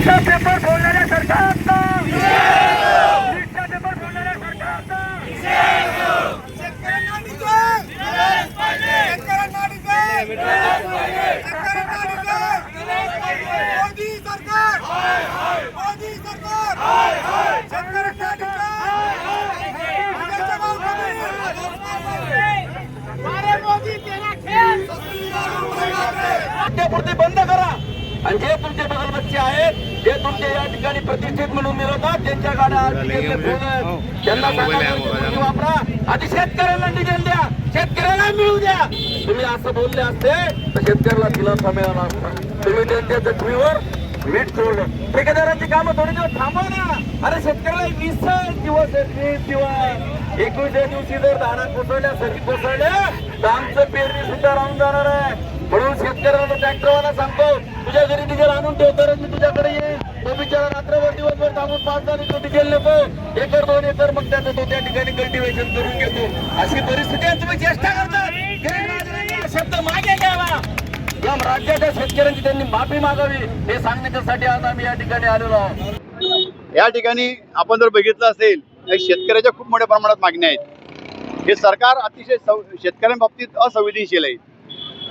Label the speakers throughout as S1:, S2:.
S1: नीटचा paper फोडणाऱ्या सरकारचा नीटचा paper फोडणाऱ्या सरकारचा
S2: शेतकऱ्यांना न्याय मिळालाच पाहिजे. शेतकऱ्यांना न्याय मिळालाच पाहिजे. शेतकऱ्यांना न्याय मोदी सरकार मोदी सरकार शेतकऱ्यांना न्याय विजेचा भाव कमी. अरे मोदी तेरा खेळ
S1: पुरते बंद करा आणि जे तुमचे बगलबच्चे आहेत जे तुमचे या ठिकाणी प्रतिष्ठित म्हणून मिळवतात त्यांच्या गाड्या त्यांना सांगा वापरा आधी शेतकऱ्यांना डिझेल द्या शेतकऱ्याला मिळू द्या. तुम्ही असं बोलले असते तर शेतकऱ्याला दिलासा मिळाला असता. तुम्ही त्यांच्या जखमीवर मीठ सोडलं. ठेकेदारांची कामं थोडी दिवस थांबव ना. अरे शेतकऱ्याला 20 दिवस 20 दिवस 21 दिवशी जर दाणा कोसळल्या सरी कोसळल्या तर आमचं पेरणी सुद्धा राहून जाणार आहे. म्हणून शेतकऱ्याला ट्रॅक्टरवाला सांगतो तुझ्या घरी डिझेल आणून ठेव तरच मी तुझ्याकडे येईल. तो बिचारा रात्रभर दिवसभर थांबून 5 तारीख तो डिझेल नेतो 1 एकर 2 एकर मग त्याचं तो त्या ठिकाणी कल्टिवेशन करून घेतो. अशी परिस्थिती आहे. तुम्ही चेष्टा करता शब्द मागे घ्यावा. या राज्याच्या शेतकऱ्यांची त्यांनी माफी मागावी हे सांगण्यासाठी आज आम्ही या ठिकाणी आलेलो आहोत.
S3: या ठिकाणी आपण जर बघितलं असेल तर शेतकऱ्याच्या खूप मोठ्या प्रमाणात मागण्या आहेत. हे सरकार अतिशय शेतकऱ्यांबाबतीत असंवेदनशील आहे.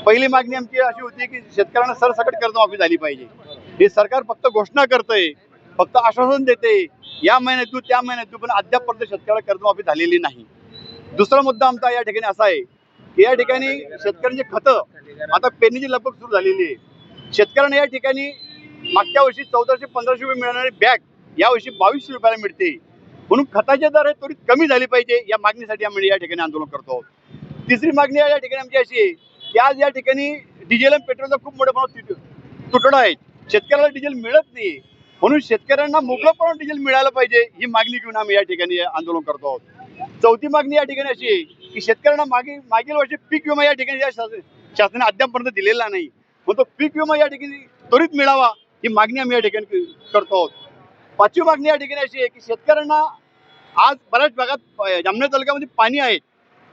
S3: पहिली मागणी आमची अशी होती की शेतकऱ्यांना सरसकट कर्जमाफी झाली पाहिजे. हे सरकार फक्त घोषणा करतंय फक्त आश्वासन देते या महिन्यात देऊ त्या महिन्यात देऊ पण अद्यापपर्यंत शेतकऱ्याला कर्जमाफी झालेली नाही. दुसरा मुद्दा आमचा या ठिकाणी असा आहे की या ठिकाणी शेतकऱ्यांची खतं आता पेरणीची लगबग सुरू झालेली आहे. शेतकऱ्यांना या ठिकाणी मागच्या वर्षी 1400-1500 रुपये मिळणारी बॅग यावर्षी 2200 रुपयाला मिळते. म्हणून खताचे दर हे त्वरित कमी झाले पाहिजे या मागणीसाठी आम्ही या ठिकाणी आंदोलन करतो. तिसरी मागणी या ठिकाणी आमची अशी आहे की आज या ठिकाणी डिझेल आणि पेट्रोलचा खूप मोठ्या प्रमाणात तुटवडा आहे. शेतकऱ्याला डिझेल मिळत नाही म्हणून शेतकऱ्यांना मोकळं प्रमाणात डिझेल मिळालं पाहिजे ही मागणी घेऊन आम्ही या ठिकाणी आंदोलन करतो आहोत. चौथी मागणी या ठिकाणी अशी आहे की शेतकऱ्यांना मागील वर्षी पीक विमा या ठिकाणी शासनाने अद्यापपर्यंत दिलेला नाही मग तो पीक विमा या ठिकाणी त्वरित मिळावा ही मागणी आम्ही या ठिकाणी करतो आहोत. पाचवी मागणी या ठिकाणी अशी आहे की शेतकऱ्यांना आज बऱ्याच भागात जामनेर तालुक्यामध्ये पाणी आहे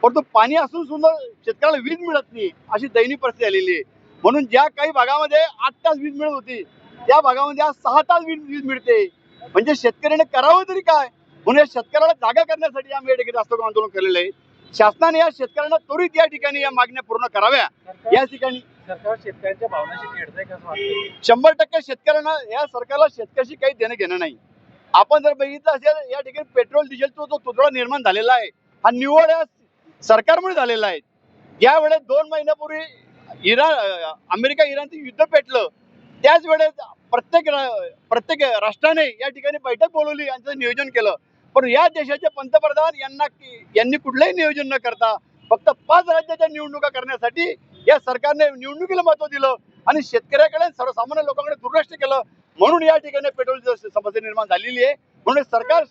S3: परंतु पाणी असून सुद्धा शेतकऱ्याला वीज मिळत नाही अशी दयनीय परिस्थिती आलेली आहे. म्हणून ज्या काही भागामध्ये 8 तास वीज मिळत होती त्या भागामध्ये आज 6 तास वीज मिळते. म्हणजे शेतकऱ्याने करावं तरी काय म्हणून या शेतकऱ्याला जागा करण्यासाठी आम्ही या ठिकाणी जास्त आंदोलन केलेलं आहे. शासनाने या शेतकऱ्यांना त्वरित या ठिकाणी या मागण्या पूर्ण कराव्या. या ठिकाणी
S4: सरकार शेतकऱ्यांच्या भावनाशी खेळतंय कसं वाटतं?
S3: 100% शेतकऱ्यांना या सरकारला शेतकऱ्याशी काही देणं घेणं नाही. आपण जर बघितलं असेल या ठिकाणी पेट्रोल डिझेलचा जो तुटवडा निर्माण झालेला आहे हा निव्वळ या सरकारमुळे झालेला आहे. ज्यावेळेस 2 महिन्यापूर्वी अमेरिका इराणचं युद्ध पेटलं त्याच वेळेस प्रत्येक राष्ट्राने या ठिकाणी बैठक बोलवली यांचं नियोजन केलं पण या देशाचे पंतप्रधान यांनी कुठलंही नियोजन न करता फक्त 5 राज्याच्या निवडणुका करण्यासाठी या सरकारने निवडणुकीला महत्व दिलं आणि शेतकऱ्याकडे सर्वसामान्य लोकांकडे दुर्लक्ष केलं. म्हणून या ठिकाणी पेट्रोलची समस्या निर्माण झालेली आहे. म्हणून सरकार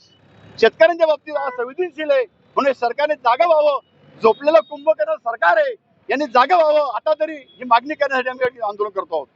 S3: शेतकऱ्यांच्या बाबतीत संवेदनशील आहे. म्हणून सरकारने जागा व्हावं. झोपलेलं कुंभकर्ण सरकार आहे यांनी जागा व्हावं आता तरी ही मागणी करण्यासाठी आम्ही आंदोलन करतो आहोत.